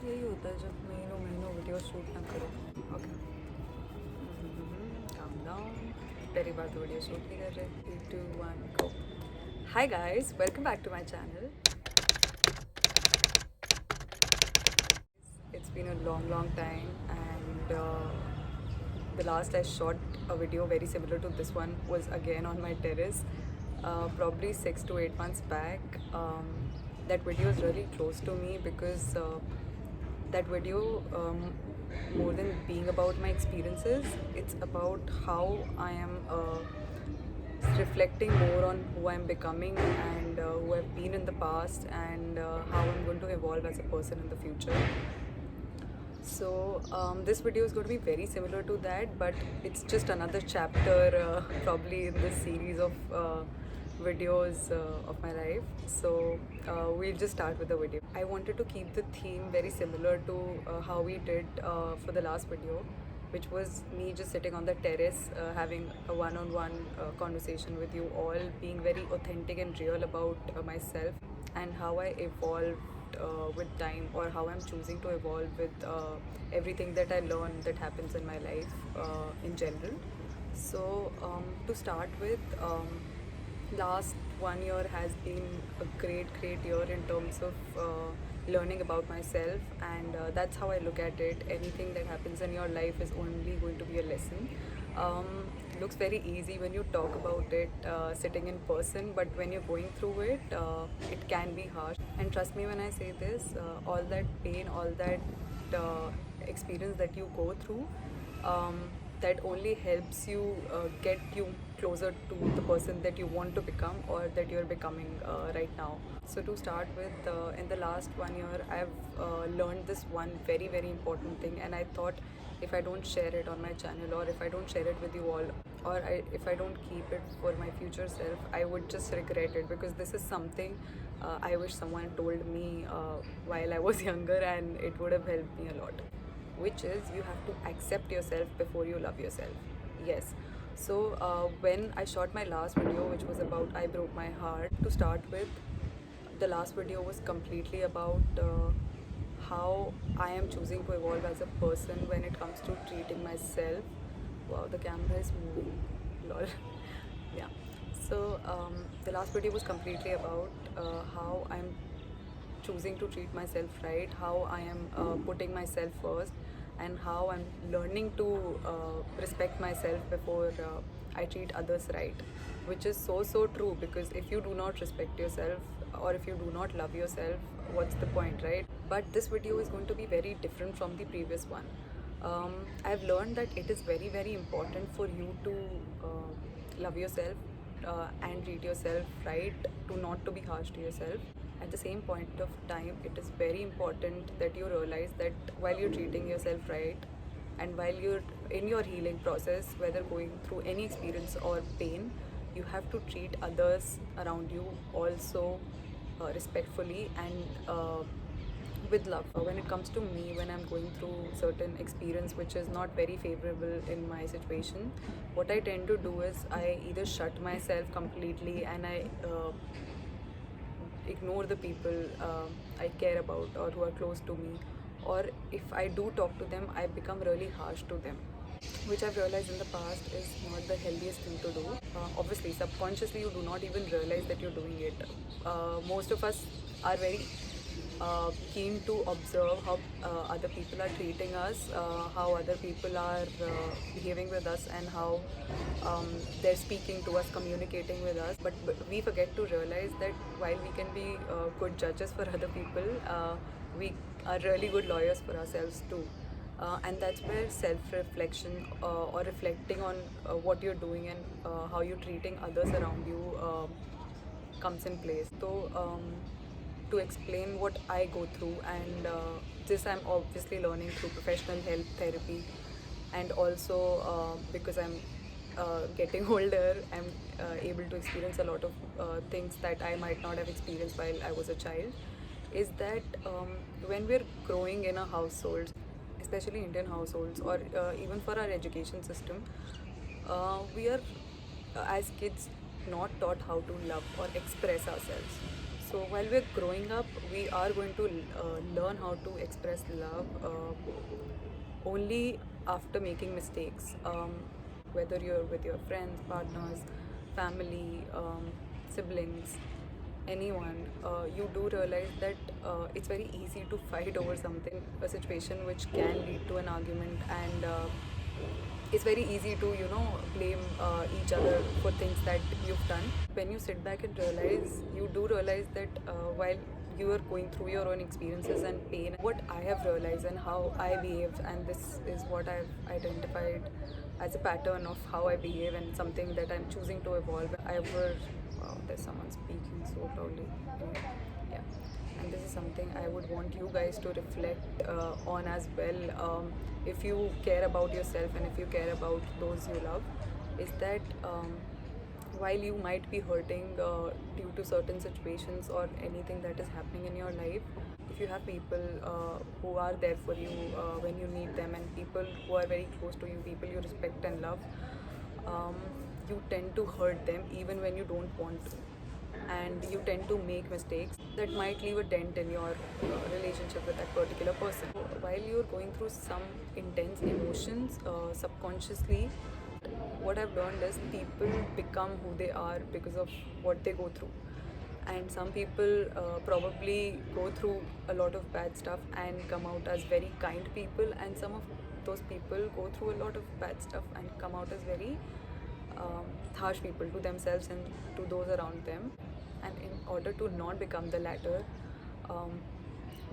यही होता है जब महीनों महीनों वीडियो शूट ना करो. Okay, calm down. पहली बार तो वीडियो शूट नहीं कर रहे. 3, 2, 1, go. Hi guys, welcome back to my channel. It's been a long time, and the last I shot a video very similar to this one was again on my terrace, probably 6 to 8 months back. That video is really close to me because that video, more than being about my experiences, it's about how I am reflecting more on who I'm becoming and who I've been in the past, and how I'm going to evolve as a person in the future. So this video is going to be very similar to that, but it's just another chapter probably in this series of videos of my life. So we'll just start with the video. I wanted to keep the theme very similar to how we did for the last video, which was me just sitting on the terrace having a one-on-one conversation with you all, being very authentic and real about myself and how I evolved with time, or how I'm choosing to evolve with everything that I learn that happens in my life in general. So to start with, last 1 year has been a great year in terms of learning about myself, and that's how I look at it. Anything that happens in your life is only going to be a lesson. um, Looks very easy when you talk about it sitting in person, but when you're going through it, it can be harsh. And trust me when I say this, all that pain, all that experience that you go through, that only helps you get you closer to the person that you want to become, or that you're becoming right now. So to start with, in the last 1 year, I've learned this one very important thing, and I thought if I don't share it on my channel, or if I don't share it with you all, or if I don't keep it for my future self, I would just regret it, because this is something I wish someone told me while I was younger, and it would have helped me a lot. Which is, you have to accept yourself before you love yourself. Yes. So when I shot my last video, which was about I broke my heart, to start with, the last video was completely about how I am choosing to evolve as a person when it comes to treating myself. Wow, the camera is moving. Lol. Yeah. So the last video was completely about how I'm choosing to treat myself right, how I am putting myself first, and how I'm learning to respect myself before I treat others right. Which is so true, because if you do not respect yourself, or if you do not love yourself, what's the point, right? But this video is going to be very different from the previous one. I've learned that it is very important for you to love yourself and treat yourself right, to not to be harsh to yourself. At the same point of time, it is very important that you realize that while you're treating yourself right, and while you're in your healing process, whether going through any experience or pain, you have to treat others around you also respectfully and with love. When it comes to me, when I'm going through certain experience which is not very favorable in my situation, what I tend to do is I either shut myself completely, and I ignore the people I care about or who are close to me, or if I do talk to them, I become really harsh to them, which I've realized in the past is not the healthiest thing to do. Obviously, subconsciously, you do not even realize that you're doing it. Most of us are very keen to observe how other people are treating us, how other people are behaving with us, and how they're speaking to us, communicating with us. But we forget to realize that while we can be good judges for other people, we are really good lawyers for ourselves too. And that's where self-reflection or reflecting on what you're doing and how you're treating others around you comes in place. So to explain what I go through, and this I'm obviously learning through professional health therapy, and also because I'm getting older, I'm able to experience a lot of things that I might not have experienced while I was a child. Is that when we're growing in a household, especially Indian households, or even for our education system, we are as kids not taught how to love or express ourselves. So while we're growing up, we are going to learn how to express love only after making mistakes. Whether you're with your friends, partners, family, siblings, anyone, you do realize that it's very easy to fight over something, a situation which can lead to an argument, and it's very easy to blame each other for things that you've done. When you sit back and realize, you do realize that while you are going through your own experiences and pain, what I have realized and how I behave, and this is what I've identified as a pattern of how I behave and something that I'm choosing to evolve. Wow, there's someone speaking so loudly. Anyway, yeah, and this is something I would want you guys to reflect on as well. If you care about yourself and if you care about those you love, is that while you might be hurting due to certain situations or anything that is happening in your life, if you have people who are there for you when you need them, and people who are very close to you, people you respect and love, you tend to hurt them even when you don't want to, and you tend to make mistakes that might leave a dent in your relationship with that particular person. While you're going through some intense emotions subconsciously, what I've learned is people become who they are because of what they go through. And some people probably go through a lot of bad stuff and come out as very kind people, and some of those people go through a lot of bad stuff and come out as very harsh people to themselves and to those around them. And in order to not become the latter, um,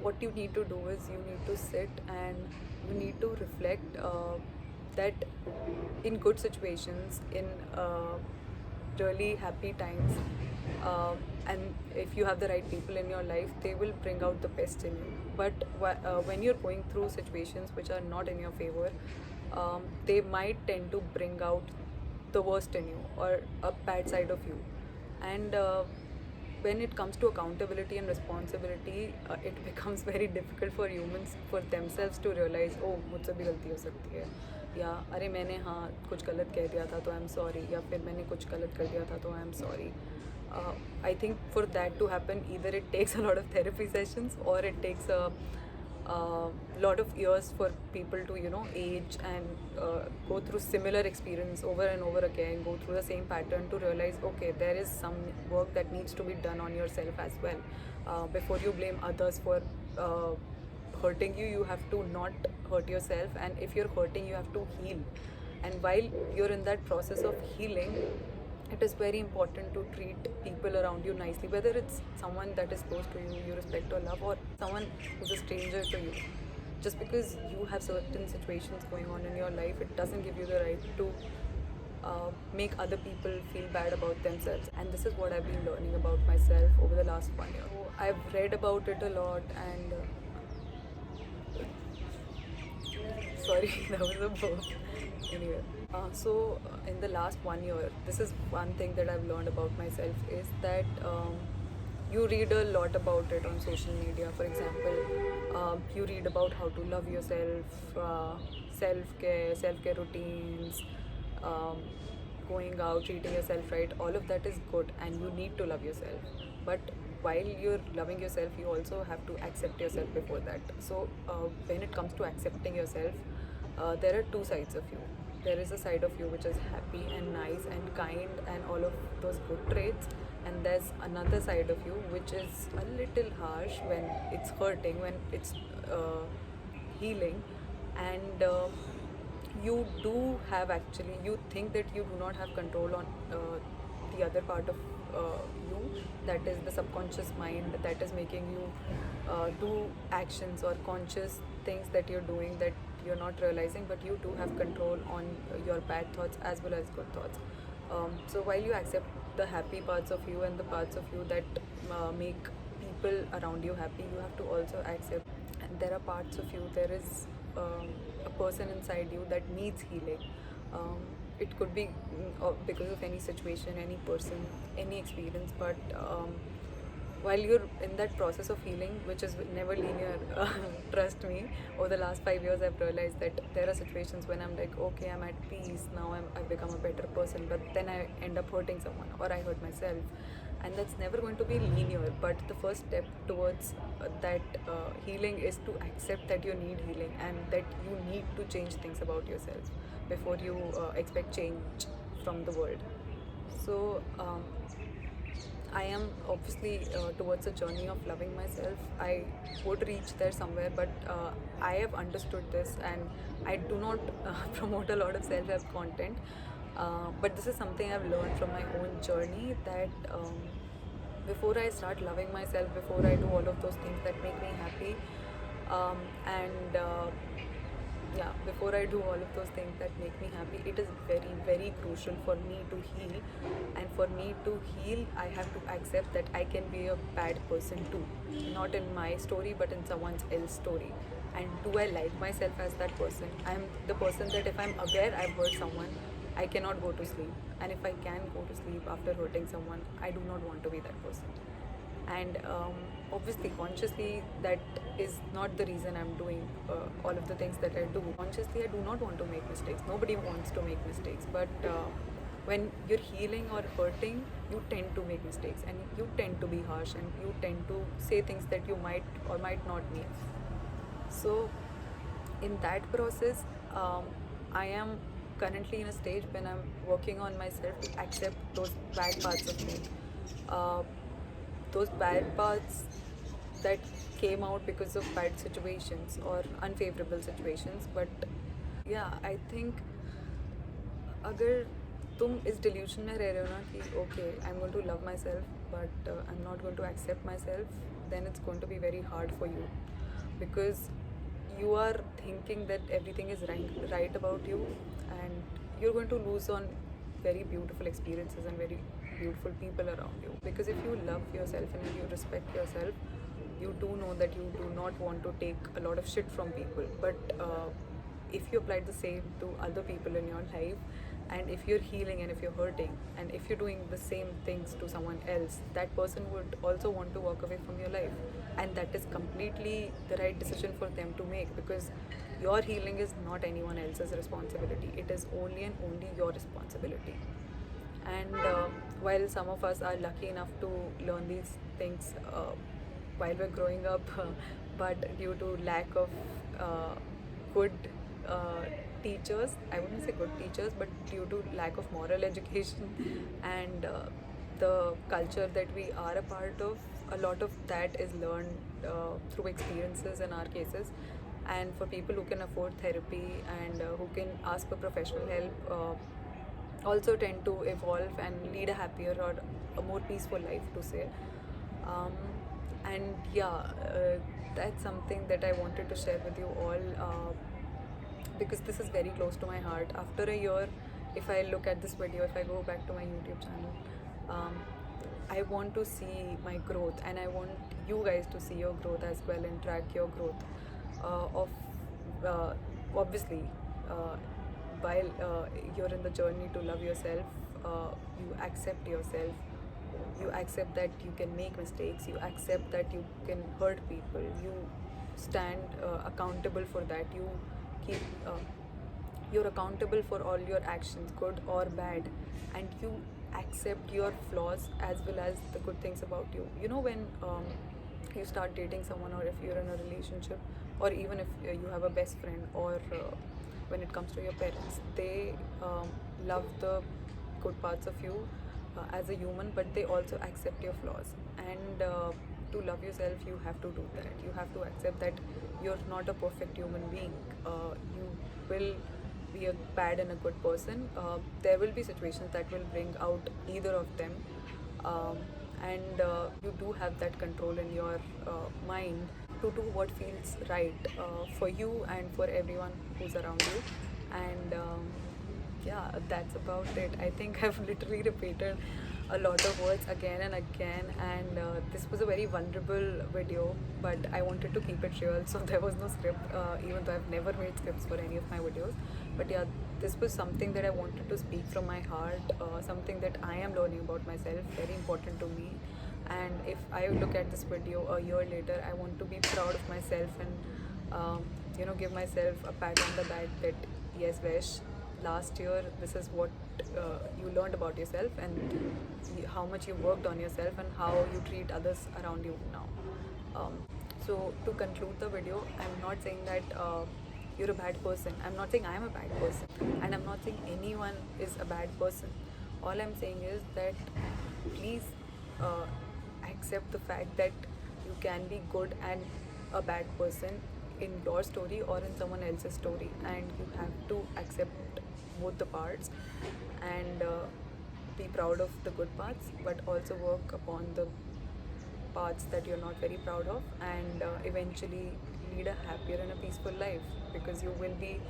what you need to do is you need to sit and you need to reflect that in good situations, in really happy times, and if you have the right people in your life, they will bring out the best in you. But when you're going through situations which are not in your favor, they might tend to bring out the worst in you or a bad side of you. And when it comes to accountability and responsibility, it becomes very difficult for humans for themselves to realize, oh, मुझसे भी गलती हो सकती है, या अरे मैंने हाँ कुछ गलत कह दिया था तो आई एम सॉरी, या फिर मैंने कुछ गलत कर दिया था तो I am sorry. I think for that to happen, either it takes a lot of therapy sessions or it takes a lot of years for people to age and go through similar experience over and over again, go through the same pattern to realize, okay, there is some work that needs to be done on yourself as well. Before you blame others for hurting you, you have to not hurt yourself, and if you're hurting, you have to heal. And while you're in that process of healing, it is very important to treat people around you nicely, whether it's someone that is close to you, you respect or love, or someone who's a stranger to you. Just because you have certain situations going on in your life, it doesn't give you the right to make other people feel bad about themselves. And this is what I've been learning about myself over the last 1 year. So I've read about it a lot, and sorry, that was a burp. Anyway, in the last 1 year, this is one thing that I've learned about myself, is that you read a lot about it on social media. For example, you read about how to love yourself, self-care routines, um, going out, treating yourself right. All of that is good, and you need to love yourself. But while you're loving yourself, you also have to accept yourself before that. So when it comes to accepting yourself, there are two sides of you. There is a side of you which is happy and nice and kind and all of those good traits, and there's another side of you which is a little harsh when it's hurting, when it's healing, and you do have, actually, you think that you do not have control on the other part of you, that is the subconscious mind that is making you do actions or conscious things that you're doing that you're not realizing, but you do have control on your bad thoughts as well as good thoughts. So while you accept the happy parts of you and the parts of you that make people around you happy, you have to also accept, and there are parts of you, there is a person inside you that needs healing. It could be because of any situation, any person, any experience, but while you're in that process of healing, which is never linear, trust me, over the last 5 years, I've realized that there are situations when I'm like, okay, I'm at peace, now I've become a better person, but then I end up hurting someone or I hurt myself. and that's never going to be linear. But the first step towards that healing is to accept that you need healing and that you need to change things about yourself before you expect change from the world. So I am obviously towards a journey of loving myself. I would reach there somewhere, but I have understood this, and I do not promote a lot of self-help content. But this is something I've learned from my own journey, that before I start loving myself, before I do all of those things that make me happy, and yeah, before I do all of those things that make me happy, it is very, very crucial for me to heal. And for me to heal, I have to accept that I can be a bad person too, not in my story but in someone else's story. And do I like myself as that person? I'm the person that if I'm aware I've hurt someone, I cannot go to sleep. And if I can go to sleep after hurting someone, I do not want to be that person. And obviously consciously that is not the reason I'm doing all of the things that I do. Consciously I do not want to make mistakes, nobody wants to make mistakes, but when you're healing or hurting, you tend to make mistakes, and you tend to be harsh, and you tend to say things that you might or might not mean. So in that process, I am currently in a stage when I'm working on myself to accept those bad parts of me. Uh, those bad parts that came out because of bad situations or unfavorable situations. But yeah, I think अगर तुम इस delusion में रह रहे हो ना कि okay, I'm going to love myself but I'm not going to accept myself, then it's going to be very hard for you, because you are thinking that everything is right about you, and you're going to lose on very beautiful experiences and very beautiful people around you. Because if you love yourself and if you respect yourself, you do know that you do not want to take a lot of shit from people. But if you applied the same to other people in your life, and if you're healing and if you're hurting and if you're doing the same things to someone else, that person would also want to walk away from your life, and that is completely the right decision for them to make, because your healing is not anyone else's responsibility, it is only and only your responsibility. And while some of us are lucky enough to learn these things while we're growing up, but due to lack of good uh, teachers, I wouldn't say good teachers, but due to lack of moral education and the culture that we are a part of, a lot of that is learned through experiences in our cases. And for people who can afford therapy and who can ask for professional help, also tend to evolve and lead a happier or a more peaceful life, to say. um, and yeah, that's something that I wanted to share with you all, because this is very close to my heart. After a year, if I look at this video, if I go back to my YouTube channel, I want to see my growth, and I want you guys to see your growth as well and track your growth of obviously uh, while you're in the journey to love yourself, you accept yourself, you accept that you can make mistakes, you accept that you can hurt people, you stand accountable for that, you keep you're accountable for all your actions, good or bad, and you accept your flaws as well as the good things about you. You know, when you start dating someone, or if you're in a relationship, or even if you have a best friend, or when it comes to your parents, they love the good parts of you as a human, but they also accept your flaws. And to love yourself, you have to do that. You have to accept that you're not a perfect human being. You will be a bad and a good person. There will be situations that will bring out either of them, and you do have that control in your mind to do what feels right for you and for everyone who's around you. And yeah, that's about it. I think I've literally repeated a lot of words again and again, and this was a very vulnerable video, but I wanted to keep it real, so there was no script, even though I've never made scripts for any of my videos. But yeah, this was something that I wanted to speak from my heart, something that I am learning about myself, very important to me. And if I look at this video a year later, I want to be proud of myself, and give myself a pat on the back that yes, Vesh, last year this is what you learned about yourself, and how much you worked on yourself, and how you treat others around you now. Um, so to conclude the video, I'm not saying that you're a bad person. I'm not saying I'm a bad person, and I'm not saying anyone is a bad person. All I'm saying is that please uh, accept the fact that you can be good and a bad person in your story or in someone else's story, and you have to accept both the parts, and be proud of the good parts, but also work upon the parts that you're not very proud of, and eventually lead a happier and a peaceful life, because you will be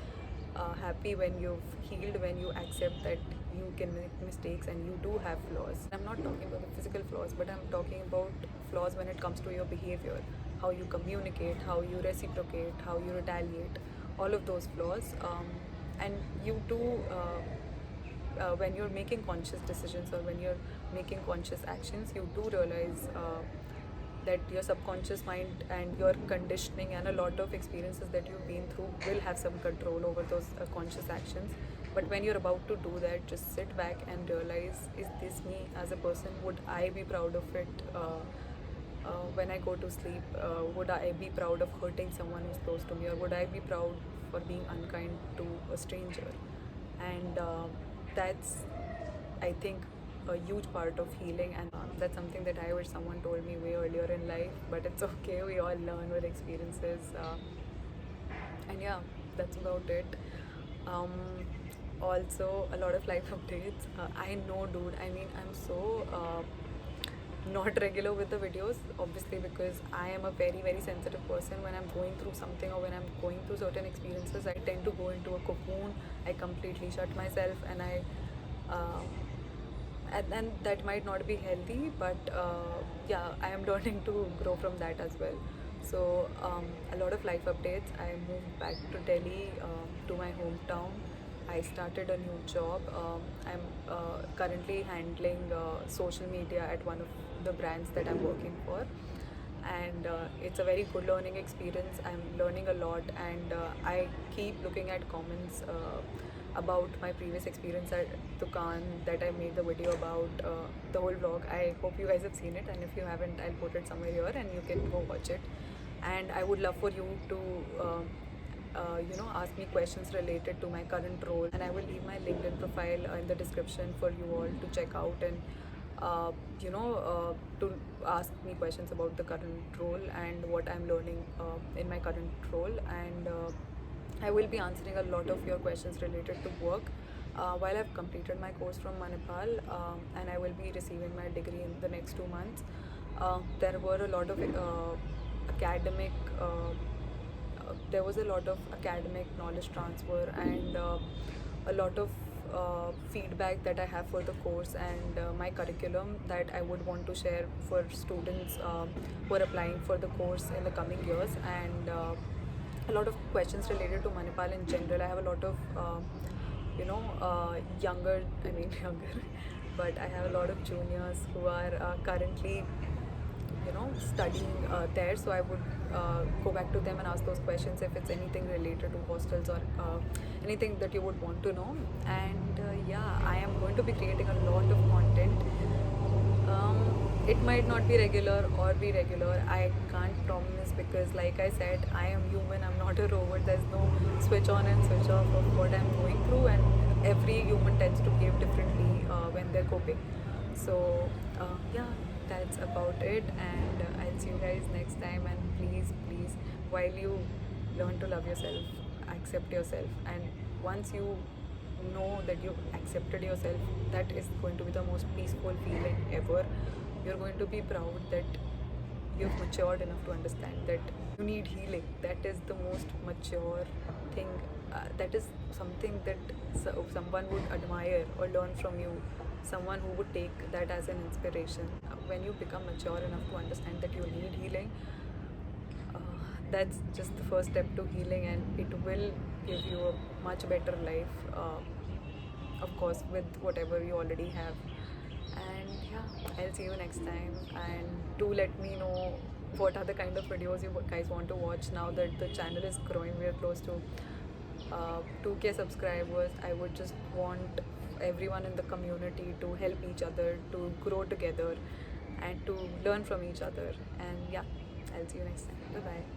happy when you've healed, when you accept that you can make mistakes and you do have flaws. I'm not talking about the physical flaws, but I'm talking about flaws when it comes to your behavior, how you communicate, how you reciprocate, how you retaliate, all of those flaws. And you do when you're making conscious decisions, or when you're making conscious actions, you do realize that your subconscious mind and your conditioning and a lot of experiences that you've been through will have some control over those conscious actions. But when you're about to do that, just sit back and realize, is this me as a person? Would I be proud of it? When I go to sleep, would I be proud of hurting someone who's close to me, or would I be proud for being unkind to a stranger? And that's, I think, a huge part of healing, and that's something that I wish someone told me way earlier in life. But it's okay, we all learn with experiences, and yeah, that's about it. Um, Also, a lot of life updates. I know, dude. I mean, I'm so not regular with the videos, obviously, because I am a very, very sensitive person. When I'm going through something, or when I'm going through certain experiences, I tend to go into a cocoon. I completely shut myself, and and that might not be healthy, but yeah, I am learning to grow from that as well. So a lot of life updates. I moved back to Delhi, to my hometown. I started a new job. I'm currently handling social media at one of the brands that I'm working for, and it's a very good learning experience. I'm learning a lot, and I keep looking at comments about my previous experience at Dukan that I made the video about, the whole vlog. I hope you guys have seen it, and if you haven't, I'll put it somewhere here and you can go watch it. And I would love for you to ask me questions related to my current role, and I will leave my LinkedIn profile in the description for you all to check out, and to ask me questions about the current role and what I'm learning in my current role. And I will be answering a lot of your questions related to work while I've completed my course from Manipal, and I will be receiving my degree in the next 2 months. There were a lot of academic there was a lot of academic knowledge transfer, and a lot of feedback that I have for the course, and my curriculum that I would want to share for students who are applying for the course in the coming years. And a lot of questions related to Manipal in general. I have a lot of younger, I mean younger, but I have a lot of juniors who are currently studying there. So I would go back to them and ask those questions if it's anything related to hostels, or anything that you would want to know. And yeah, I am going to be creating a lot of content. It might not be regular or be regular. I can't promise, because like I said, I am human. I'm not a robot. There's no switch on and switch off of what I'm going through, and every human tends to behave differently when they're coping. So yeah, that's about it, and I'll see you guys next time. And please, please, while you learn to love yourself, accept yourself, and once you know that you've accepted yourself, that is going to be the most peaceful feeling ever. You're going to be proud that you've matured enough to understand that you need healing. That is the most mature thing. That is something that someone would admire or learn from you, someone who would take that as an inspiration. When you become mature enough to understand that you need healing, uh, that's just the first step to healing, and it will give you a much better life, of course, with whatever you already have. And yeah, I'll see you next time, and do let me know what are the kind of videos you guys want to watch. Now that the channel is growing, we are close to 2k subscribers. I would just want everyone in the community to help each other, to grow together, and to learn from each other. And yeah, I'll see you next time. Bye bye.